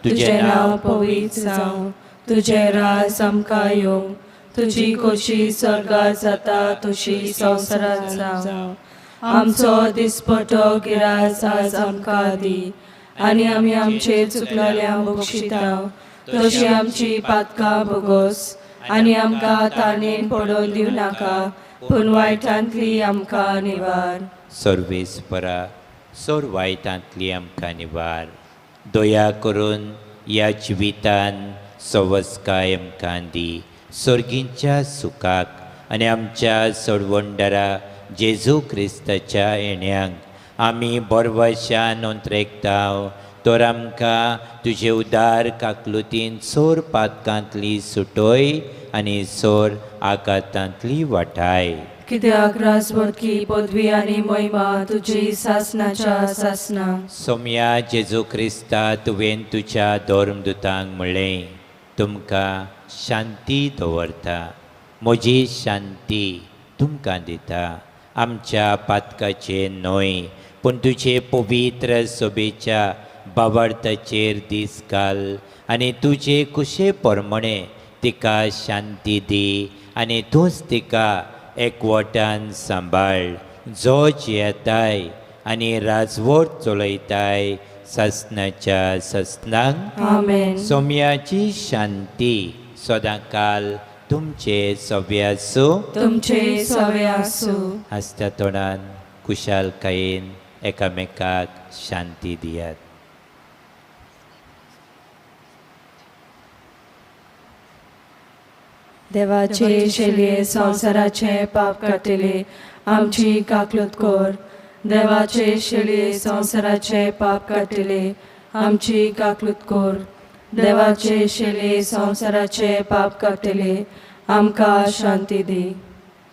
तुझें नांव पवित्र जावं, तुजें राज आमकां येवं, तुजी खोशी स्वर्गार जाता तशी संवसारांत जावं. आमचो दिसपटो गिरास आज आमकां दी, आनी आमी आमचे चुकलेल्यांक बक्षितांव, तशी आमची पातकां भोगोस, आनी आमकां ताणेन पडोवन दिवं नाका, पूण वायटांतली आमकां निवार. सर्वेस्परा, सोर वायटांतली आमकां निवार. दया करून ह्या जिवितान सवस्काय आमकां दी. सर्गींच्या सुखाक आनी आमच्या सोडवंडरा जेजू क्रिस्ताच्या येण्याक आमी बरवशान नोंदरेकताव. तर आमकां तुजे उदार काकलुतीन सोर पातकांतली सुटोय आनी सोर आकांतांतली वाटाय. कित्याक राजवटकी पदवी आनी महिमा तुजी सासणाच्या सासना. सोम्या जेजू क्रिस्ता तुवें तुज्या धर्मदुतांक म्हणलें, तुमकां शांती दवरता, म्हजी शांती तुमकां दिता. आमच्या पातकाचेर न्हय, पूण तुजे पवित्र सोबेच्या बावार्थाचेर दीस घाल, आनी तुजे कुशे प्रमाणे तिका शांती दी, आनी तूंच तिका एकवटान सांबाळ, जो जियेताय आनी राजवट चलयताय सासणाच्या ससनांक. आमेन. सोम्याची शांती सदांकाल तुमचे सव्य आसूं. तुमचे सवे आसूं. हसत्या तोंडान कुशालकायेन एकामेकाक शांती दियात. देवाचे शेलये संवसाराचे पाप काटिले आमची काकलूत कोर. देवाचे शेलये संवसाराचे पाप काटिले आमची काकलूत कोर. देवाचे शेलये संवसाराचे पाप काटिले आमकां शांती दी.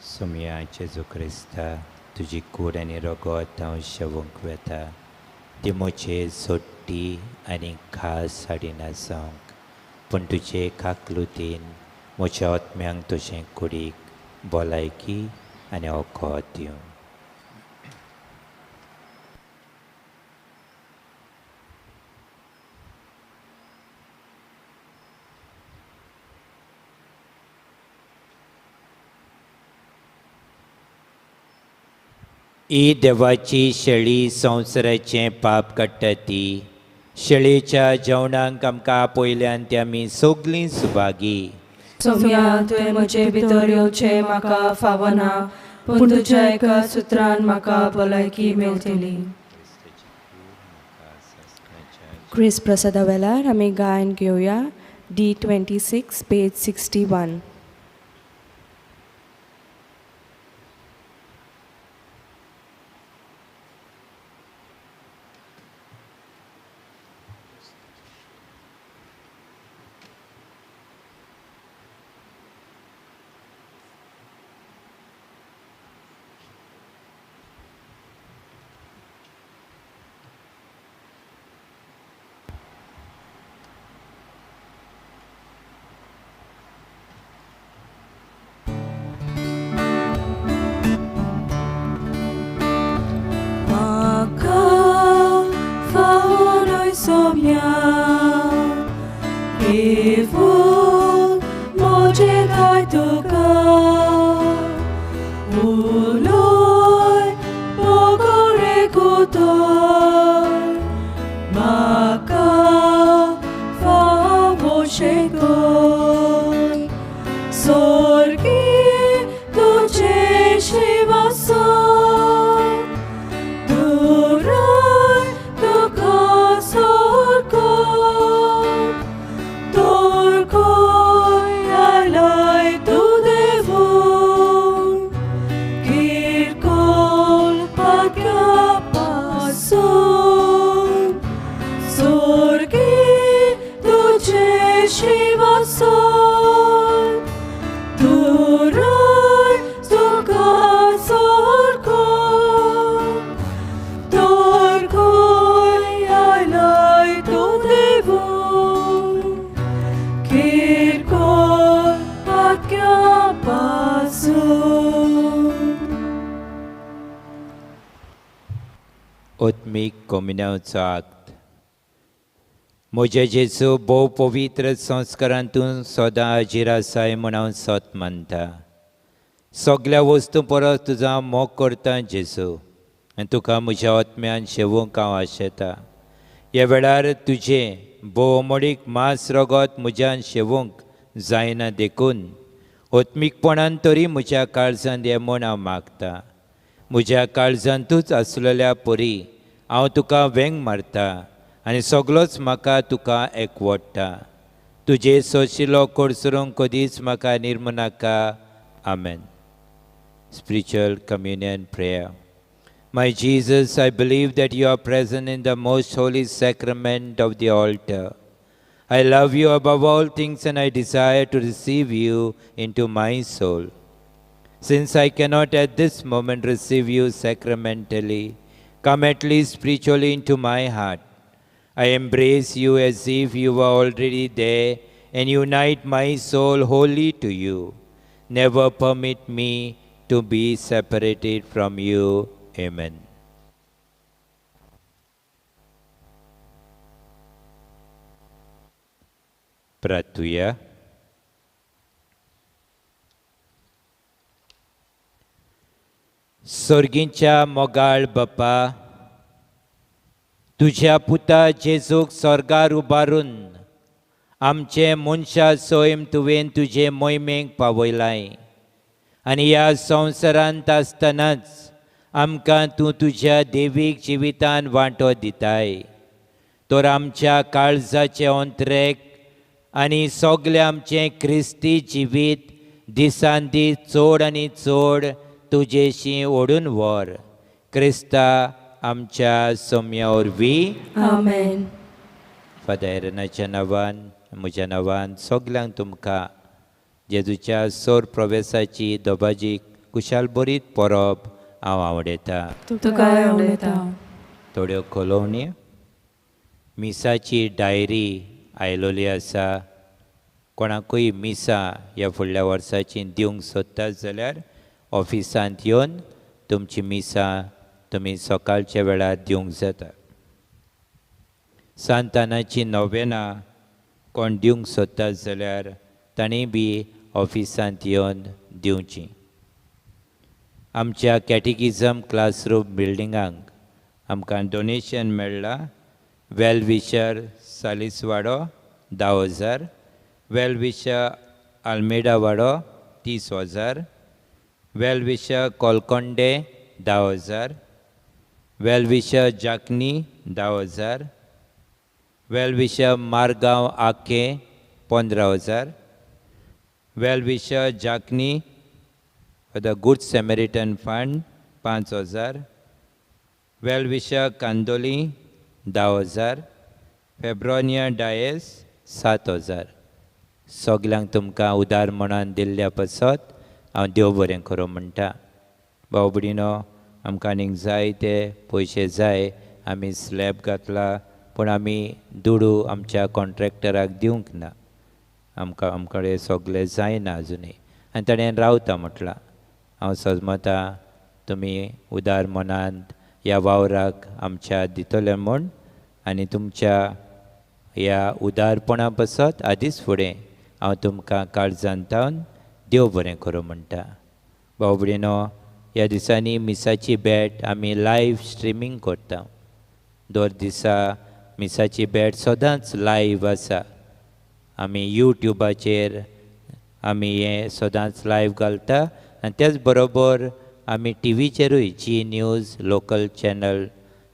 सोम्या जेजू क्रिस्ता, तुजी कूड आनी रगत हांव शेवूंक वेता. ती म्हजे सोडटी आनी खास हाडीन आसोंक, पूण तुजे काकलुतीन म्हज्या आत्म्यांक तुजें कुडीक भलायकी आनी ओकोत दिवं. ही देवाची शेळी संवसाराचें पाप काडटा ती. शेळयेच्या जेवणाक आमकां पयल्यान ती आमी सगलीं सुभागी. सोम्या तुवें म्हजे भितर येवचें म्हाका फावना, पूण तुज्या एका सुत्रान म्हाका भलायकी मेळटली. क्रिस प्रसादा वेळार आमी गायन घेवया D26 पेज 61. आत्मीक कोमुन्याचो आक्त. म्हजे जेजू भोव पवित्र संस्कारांतून सदां हाजीर आसाय म्हूण हांव सत मानता. सगळ्या वस्तू परस तुजो हांव मोग करता जेजू, आनी तुका म्हज्या आत्म्यान शेवूंक हांव आशेता. ह्या वेळार तुजें भोवमोडीक मांस रगत म्हज्यान शेवूंक जायना देखून ओत्मीकपणान तरी म्हज्या काळजांत ये म्हूण हांव मागतां. म्हज्या काळजांतूच आसलेल्या परी हांव तुका वेंग मारता आनी सगळोच म्हाका तुका एकवटता. तुजे सोशिलो कोडसरूंक कदींच म्हाका निर्म नाका. आमेन. Spiritual Communion Prayer. My Jesus, I believe that you are present in the most holy sacrament of the altar. I love you above all things and I desire to receive you into my soul. Since I cannot at this moment receive you sacramentally, come at least spiritually into my heart. I embrace you as if you were already there and unite my soul wholly to you. Never permit me to be separated from you. Amen. प्रार्थूया. सर्गीच्या मोगाळ बापा, तुज्या पुता जेजूक स्वर्गार उबारून आमचे मनशा सोयम तुवें तुजे मोहिमेक पावयलाय आनी ह्या संवसारांत आसतनाच आमकां तूं तुज्या देवीक जिवितान वांटो दिताय. तर आमच्या काळजाचे अंतरेक आनी सगळें आमचें क्रिस्ती जिवीत दिसान दीस चड आनी चड तुजेशी ओडून व्हर. क्रिस्ता आमच्या सोम्या वरवीं. आमेन. फादराच्या नांवान म्हज्या नांवान सगल्यांक तुमकां जेजूच्या सोर प्रवेशाची दोबाजी कुशाल बरीत परब हांव आवडयता. तुकाय आवडटा. थोड्यो खोलोवणी. मिसाची डायरी आयलोली आसा. कोणाकूय मिसा ह्या फुडल्या वर्साची दिवंक सोदतात जाल्यार ऑफिसांत येवन तुमची मिसा तुमी सकाळच्या वेळार दिवंक जाता. सांतानाची नोवेना कोण दिवंक सोदतात जाल्यार तांणी बी ऑफिसांत येवन दिवची. आमच्या कॅटेकिझम क्लासरूम बिल्डिंगांक आमकां डोनेशन मेळ्ळां. Well wisher सालिसवाडो 10,000, well wisher Almeida वाडो 30,000, well wisher कोलकोंडे 10,000, well wisher जाकनी 10,000, well wisher Margao आखे 15,000, well wisher जाकनी for the Good Samaritan Fund 5,000, well wisher Candolim 10,000, फेब्रोनिया Dias 7,000. सगल्यांक तुमकां उदार मनान दिल्ल्या पासत हांव देव बरें करूं म्हणटा. भाव भयणीनो, आमकां आनीक जाय ते पयशे जाय. आमी स्लॅब घातला पूण आमी दुडू आमच्या कॉन्ट्रॅक्टराक दिवंक ना. आमकां कडेन सगळें जायना आजुनूय आनी ताणें रावता म्हटलां. हांव सजमतां तुमी उदार मनान ह्या वावराक आमच्या दितले म्हूण आनी तुमच्या ह्या उदारपणा पासत आदींच फुडें हांव तुमकां काळजांतावन देव बरें करूं म्हणटा. भाव भयणीनो, ह्या दिसांनी मिसाची बॅट आमी लायव्ह स्ट्रिमींग करता. दर दिसा मिसाची बॅट सदांच लायव्ह आसा. आमी यूट्यूबाचेर आमी हें सदांच लायव्ह घालता आनी त्याच बरोबर आमी टीव्हीचेरूय जी न्यूज लोकल चॅनल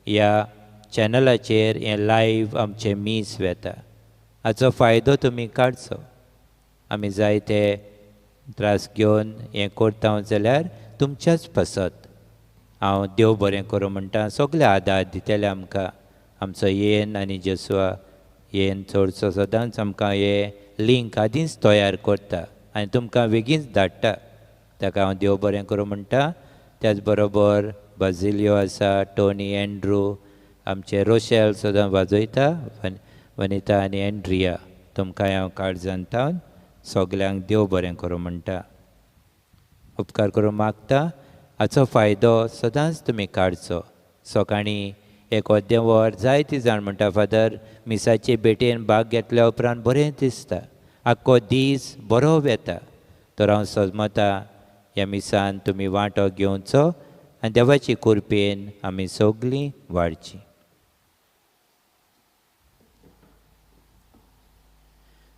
ह्या चॅनलाचेर हें लायव्ह आमचें मीस वेता. हाचो फायदो तुमी काडचो. आमी जायते त्रास घेवन हें करता जाल्यार तुमच्याच पासत हांव देव बरें करूं म्हणटा. सगळे आदार दितले आमकां. आमचो येन आनी जेसुआ येन चडसो सदांच आमकां हे लिंक आदींच तयार करता आनी तुमकां बेगीनच धाडटा. ताका हांव देव बरें करूं म्हणटा. त्याच बरोबर बाजिलियो आसा, टोनी, एंड्रू, आमचे रोशेल सदां वाजयता, वनिता आनी एंड्रिया. तुमकां हांव काळजांतावन सगल्यांक देव बरें करूं म्हणटा. उपकार करून मागता हाचो फायदो सदांच तुमी काडचो. सकाळीं एक अर्दें वर जायतीं जाण म्हणटा फादर मिसाचे भेटेन भाग घेतल्या उपरांत बरें दिसता, आख्खो दीस बरो वेता. तर हांव समजता ह्या मिसान तुमी वांटो घेवचो आनी देवाची कृपेन आमी सगळीं वाडचीं.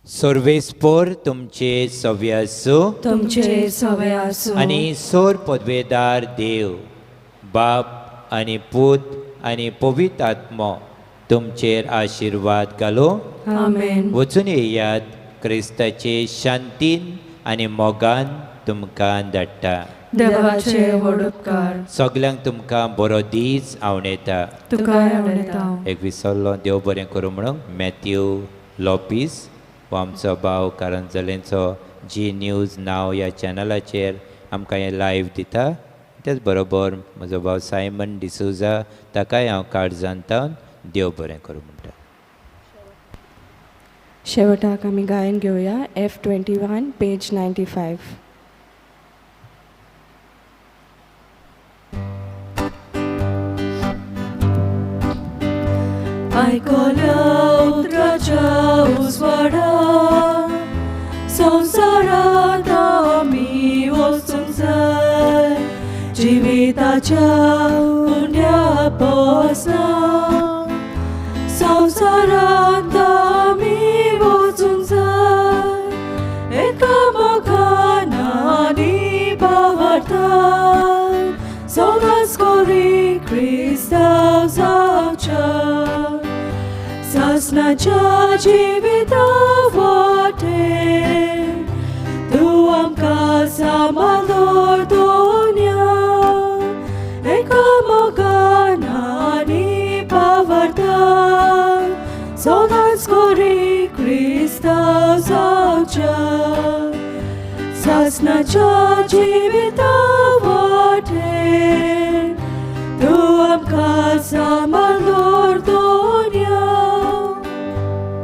सर्वेस्पोर तुमचे सव्य आसूं तुमचे सवे आसूं आनी सोर पदवेदार देव बाप आनी पूत आनी पवित्र आत्मो तुमचेर आशिर्वाद घालो. आमेन. वचून येयात, क्रिस्ताचे शांतीन आनी मोगान तुमकां धाडटा. देवाचे व्हड उपकार सगल्यांक तुमकां बरो दीस आवडेता. तुकाय आवडटा. एक विसरलो देव बरें करूं म्हणून मॅथ्यू लॉपीस हो आमचो भाव कारंजलेंचो जी न्यूज नांव ह्या चॅनलाचेर आमकां हें लायव्ह दिता. तेच बरोबर म्हजो भाव सायमन डिसुजा ताकाय हांव काळजांतावन देव बरें करूं म्हणटा. शेवटाक आमी गायन घेवया F21 पेज 95. आयकल्या उतराच्या उजवाडा संवसारांत आमी वचूंक जाय. जिविताच्या उंड्या पोसना संवसारांत आमी वचूंक जाय. एकामेकान आनी भावार्थान सदांच करी क्रिस्तांव जावच्या. सासणाच्या जिविता वाटेन तूं आमकां सांबाळ दवरतोन्या. एकामेकान आनी भावार्थान सदांच करी क्रिस्तांव जावच्या. सासणाच्या जिविता वाटेन तूं आमकां सांबाळ